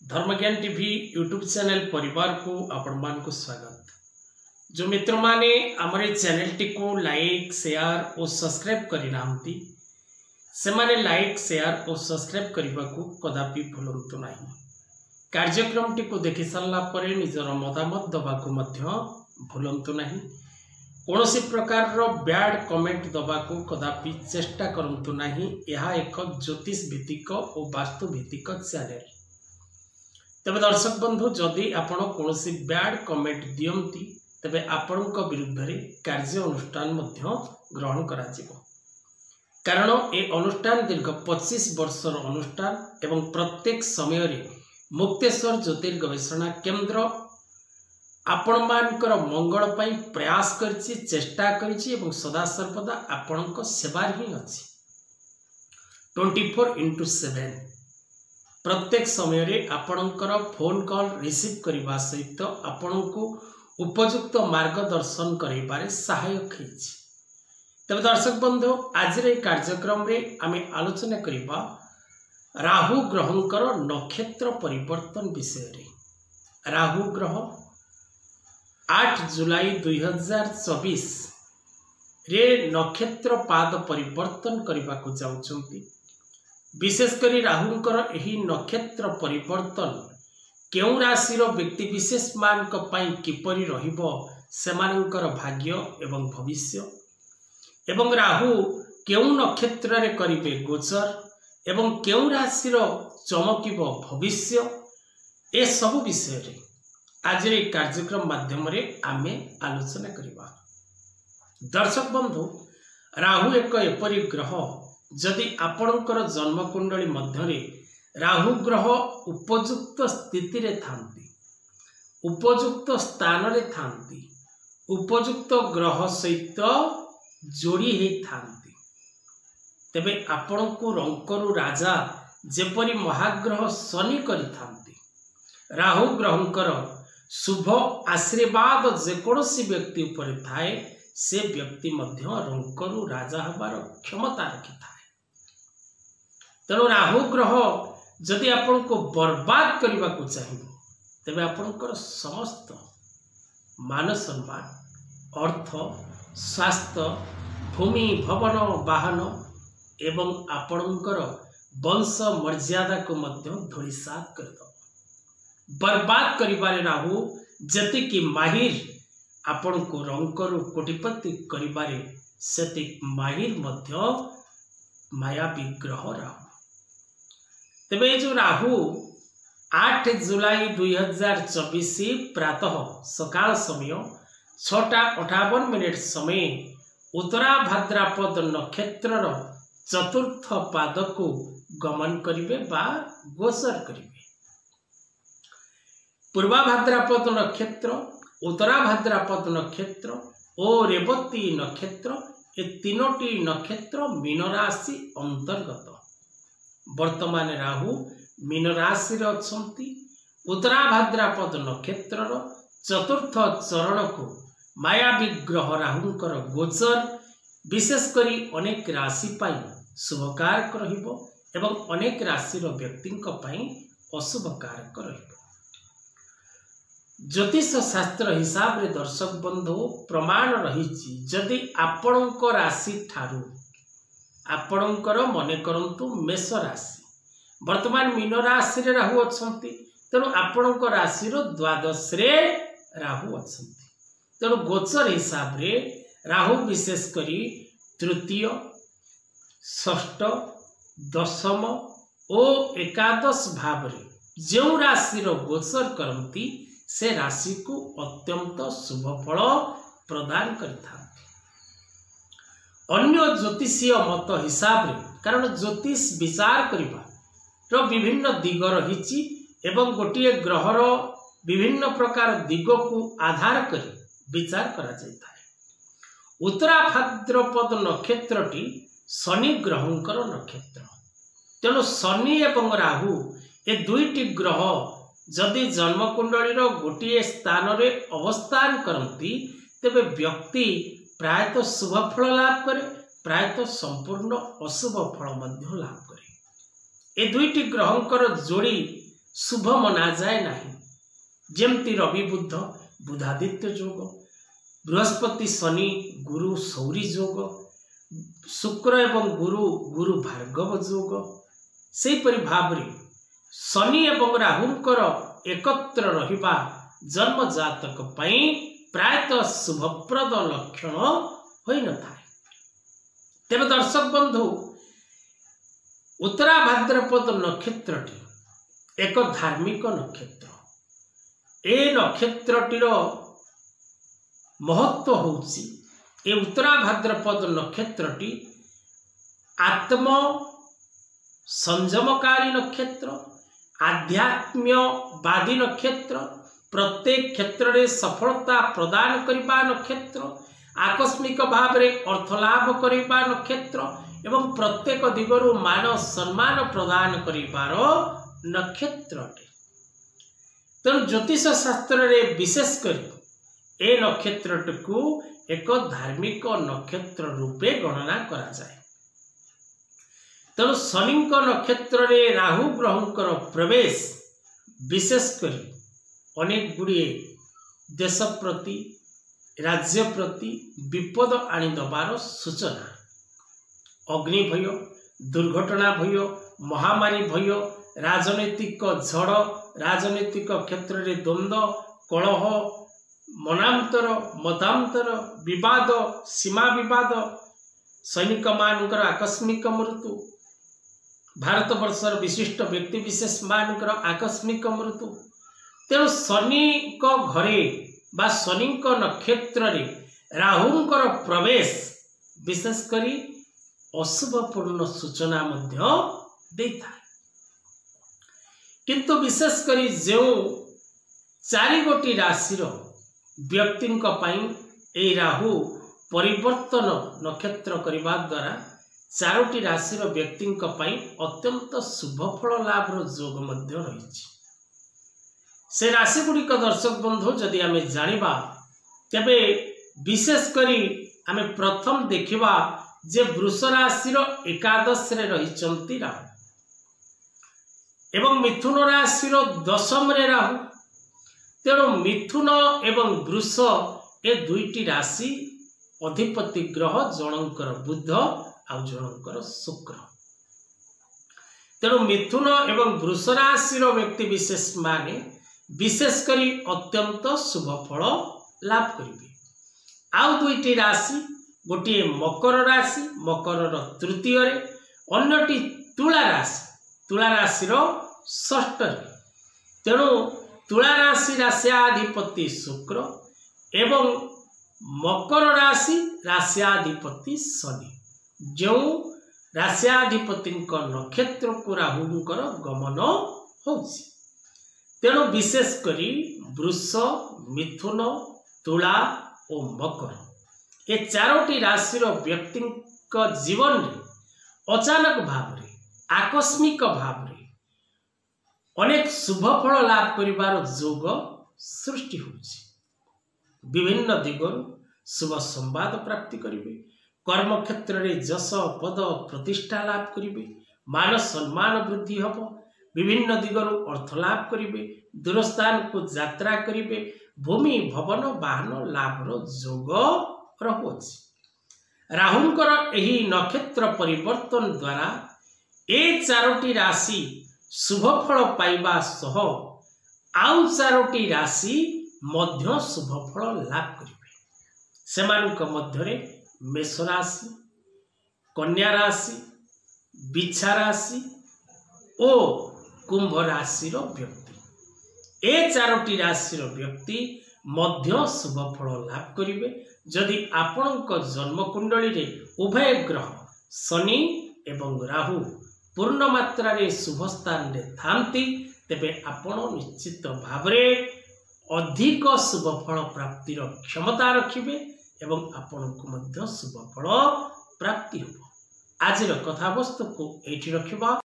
धर्मज्ञान TV YouTube channel परिवार को आपण मान को स्वागत। जो मित्र माने आमरे चैनल टी को लाइक शेयर और सब्सक्राइब करि नाहंती से माने लाइक शेयर और सब्सक्राइब करबा को कदापि भूलंतु नाही। कार्यक्रम टी को देखि सारला परे निजर मतामत दबा को मध्य भूलंतु नाही। कोनोसी प्रकार रो बैड कमेंट दबा को कदापि चेष्टा करंतु नाही। यह एक ज्योतिष भित्तिक और वास्तु भित्तिक चैनल। तबे दर्शक बंधु जदि आपण कोनोसी बैड कमेंट दियंती तबे आपणक विरुद्ध रे कार्य अनुष्ठान मध्य ग्रहण करा जिवो। कारण ए अनुष्ठान दीर्घ 25 वर्षर अनुष्ठान एवं प्रत्येक समय रे मुक्तेश्वर ज्योतिर्गवेषणा केंद्र आपण मानकर मंगल पई प्रयास करछि, चेष्टा करछि एवं सदा सर्वदा आपणक सेवा ही अछि। 24/7 प्रत्येक समय रे आपणकर फोन कॉल रिसीव करबा सहित आपणको उपयुक्त मार्गदर्शन करिबारे सहायक होइछि। तब दर्शक बंधु आज रे कार्यक्रम रे आमे आलोचना करिबा राहु ग्रहंकर नक्षत्र परिवर्तन विषय रे। राहु ग्रह 8 जुलाई 2024 रे नक्षत्र पाद परिवर्तन करबा को जाउछंती। विशेषकर राहुंकर एही नक्षत्र परिवर्तन केउ राशि रो व्यक्ति विशेष मानक पई किपरि रहिबो सेमानकर भाग्य एवं भविष्य एवं राहु केउ नक्षत्र रे करिवे गोचर एवं केउ राशि रो चमकिबो भविष्य ए सब विषय रे आज रे कार्यक्रम माध्यम रे आमे आलोचना करिबा। दर्शक बंधु राहु एक एपरि ग्रह जदि आपणकर जन्म कुंडली मध्यरे राहु ग्रह उपयुक्त स्थिति रे थांती, उपयुक्त स्थान रे थांती, उपयुक्त ग्रह सहित जोड़ी हे थांती तेबे आपणको रंकरु राजा जेपरि महाग्रह शनि करि थांती। राहु ग्रहंकर शुभ आशीर्वाद जेकोसी व्यक्ति ऊपर थाए से व्यक्ति मध्य रंकरु राजा हबार क्षमता रखि थाए। तेणु राहु ग्रह जदि आपण को बर्बाद करने को चाहिए तेबे आपणकर समस्त मान सम्मान, अर्थ, स्वास्थ्य, भूमि, भवन, वाहन एवं आपणकर वंश मर्यादा को मध्य धूलिसात कर दो। बर्बाद करिबारे राहु जति कि माहिर आपण को रंकरु कोटिपति करिबारे सेति माहिर मध्य माया विग्रह राहु। तेबे जो राहु 8 जुलाई 2024 प्रातः सकाल समय 6:58 समय उत्तरा भाद्रपद नक्षत्र चतुर्थ पाद को गमन करिवे बा गोचर करिवे। पूर्वा भाद्रपद नक्षत्र, उत्तरा भाद्रपद नक्षत्र और रेवती नक्षत्र ए तीनोटी नक्षत्र मीन राशि अंतर्गत। वर्तमान राहु मीन राशि रे अछंती। उत्तरा भाद्रपद नक्षत्र चतुर्थ चरण को माया विग्रह राहुंकर गोचर विशेष करी अनेक राशि पाई शुभकारक रहिबो एवं अनेक राशि रो व्यक्तिंक पाई अशुभकारक रहिबो। ज्योतिष शास्त्र हिसाब रे दर्शक बंधु प्रमाण रहिछि जदि आपणक राशि ठारू आपणकर मने करंतु मेष राशि वर्तमान मीन राशि रे राहु अछंती। तेणु आपणक राशि रो द्वादश रे राहु अछंती। तेणु गोचर हिसाब रे राहु विशेष करी तृतीय, षष्ठ, दशम और एकादश भाव रे जो राशि रो गोचर करंती से राशि को अत्यंत शुभ फल प्रदान करता। अन्य ज्योतिषीय मत हिसाब रे कारण ज्योतिष विचार करिबा रो विभिन्न दिग रहिछि एवं गोटिए ग्रहर विभिन्न प्रकार दिग को आधार करी विचार करा जायता है। उत्तरा भाद्रपद नक्षत्रटी शनि ग्रहंकर नक्षत्र। तेणु शनि एवं राहु ए दुईटी ग्रह जदि जन्मकुंडलीर गोटे स्थान रे अवस्थान करती तेबे व्यक्ति प्रायतः शुभ फल लाभ करे, प्रायतः संपूर्ण अशुभ फल मध्य लाभ करे। ए दुईटी ग्रहंकर जोड़ी शुभ मना जाए नहीं। जेमती रवि बुध बुधादित्य जोग, बृहस्पति शनि गुरु सौरी जोग, शुक्र एवं गुरु गुरु भार्गव जोग, सेहीपरि भाव शनि एवं राहुंकर एकत्र रहिबा जन्म जातक पई प्रायतः शुभप्रद लक्षण होई न थाए। तेबे दर्शक बंधु, उत्तरा भाद्रपद नक्षत्रटी एक धार्मिक नक्षत्र। ए नक्षत्रटीर महत्व होउछि ए उत्तरा भाद्रपद नक्षत्रटी आत्म संयमकारी नक्षत्र, आध्यात्म्यवादी नक्षत्र, प्रत्येक क्षेत्र में सफलता प्रदान करबा नक्षत्र, आकस्मिक भाव में अर्थलाभ करबा नक्षत्र एवं प्रत्येक दिगरु मान सम्मान प्रदान करिबार नक्षत्र अटे। तेणु ज्योतिष शास्त्र रे विशेष करी ए नक्षत्र को एक धार्मिक नक्षत्र रूपे गणना करा जाए। तेणु शनि नक्षत्र रे राहु ग्रहंकर प्रवेश विशेष करी अनेक गुड़िए देश प्रति राज्य प्रति विपद आनी दबार सूचना, अग्नि भय, दुर्घटना भय, महामारी भय, राजनैतिक झड़, राजनैतिक क्षेत्र में द्वंद्व, कलह, मनांतर, मतांतर, विवाद, सीमा विवाद, सैनिक मानकर आकस्मिक मृत्यु, भारत वर्षर विशिष्ट व्यक्ति विशेष मानकर आकस्मिक मृत्यु। तेणु शनि घरे बा शनि नक्षत्र रे राहुंकर प्रवेश विशेष करी अशुभपूर्ण सूचना मध्य देता है। किंतु विशेष करी जो 4 गोटी राशि व्यक्ति ए राहु परिवर्तन नक्षत्र करने द्वारा 4टी राशि व्यक्ति अत्यंत शुभफल लाभ जोग मध्य रही। से राशि गुड़िक दर्शक बंधु जदि आम जानिबा तेबे विशेष करी आम प्रथम देखिबा जे वृष राशि एकादश रे रहिचंती राहु एवं मिथुन राशि 10म रे राहु। तेणु मिथुन एवं वृष ए दुईटी राशि अधिपति ग्रह जनकर बुध आ जनकर शुक्र। तेणु मिथुन एवं वृष राशि व्यक्ति विशेष माने विशेष करी अत्यंत शुभ फल लाभ करेंगे। आउ दुईटी राशि, गोटे मकर राशि, मकर तृतीय रे, अन्यटी तुला राशि, तुला राशि 6ठ रे। तेणु तुला राशि राशियाधिपति शुक्र एवं मकर राशि राशियाधिपति शनि, जो राशियाधिपति नक्षत्र को राहुंकर गमन होछि। तेणु विशेष करी वृष, मिथुन, तुला और मकर ये 4टी राशि व्यक्ति जीवन में अचानक भाव में आकस्मिक भाव में अनेक शुभ फल लाभ करिबार जोग सृष्टि होछि। विभिन्न दिगरु शुभ संवाद प्राप्ति करिवे, कर्म क्षेत्र में जश पद प्रतिष्ठा लाभ करिवे, मान सम्मान वृद्धि हब, विभिन्न दिगरु अर्थ लाभ करिवे, दूरस्थान को यात्रा करिवे, भूमि भवन वाहन लाभर जोग रहुछि। राहुंकर एही नक्षत्र परिवर्तन द्वारा ए 4टी राशि शुभ फल पाइबा सह आउ 4टी राशि मध्य शुभ फल लाभ करिवे। सेमानक मध्यरे मेष राशि, कन्या राशि, बिच्छा राशि और कुंभ राशि व्यक्ति ए 4टी राशि व्यक्ति मध्य शुभ फल लाभ करिवे। जदि आपणक जन्म कुंडली रे उभय ग्रह शनि एवं राहु पूर्ण मात्रा रे शुभ स्थान रे थांती तेबे आपण निश्चित भावरे अधिक शुभ फल प्राप्तिर क्षमता रखिबे एवं आपणक मध्य शुभ फल प्राप्ति हो। आजिर कथावस्तु को एठी रखिबा।